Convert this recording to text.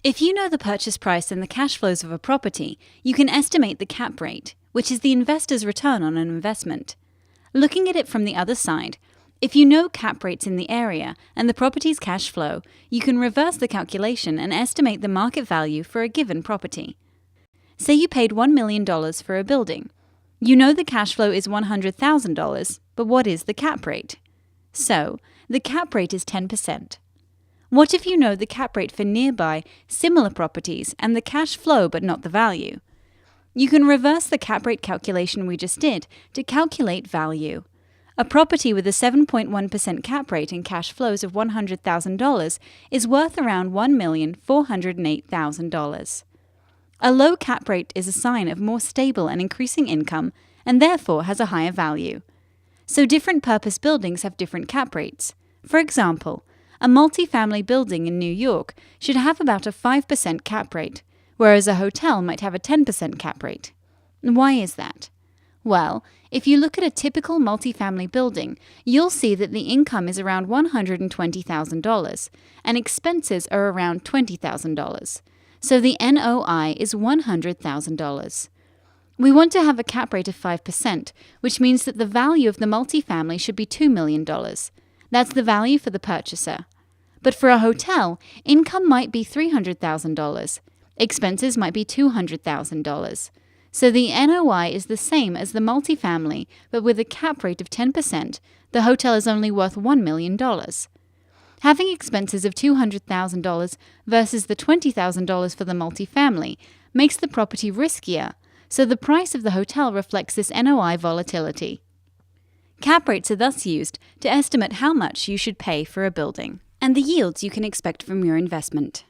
If you know the purchase price and the cash flows of a property, you can estimate the cap rate, which is the investor's return on an investment. Looking at it from the other side, if you know cap rates in the area and the property's cash flow, you can reverse the calculation and estimate the market value for a given property. Say you paid $1 million for a building. You know the cash flow is $100,000, but what is the cap rate? So, the cap rate is 10%. What if you know the cap rate for nearby, similar properties and the cash flow but not the value? You can reverse the cap rate calculation we just did to calculate value. A property with a 7.1% cap rate and cash flows of $100,000 is worth around $1,408,000. A low cap rate is a sign of more stable and increasing income and therefore has a higher value. So different purpose buildings have different cap rates. For example, a multi-family building in New York should have about a 5% cap rate, whereas a hotel might have a 10% cap rate. Why is that? Well, if you look at a typical multi-family building, you'll see that the income is around $120,000 and expenses are around $20,000. So the NOI is $100,000. We want to have a cap rate of 5%, which means that the value of the multifamily should be $2 million. That's the value for the purchaser. But for a hotel, income might be $300,000. Expenses might be $200,000. So the NOI is the same as the multifamily, but with a cap rate of 10%, the hotel is only worth $1 million. Having expenses of $200,000 versus the $20,000 for the multifamily makes the property riskier, so the price of the hotel reflects this NOI volatility. Cap rates are thus used to estimate how much you should pay for a building and the yields you can expect from your investment.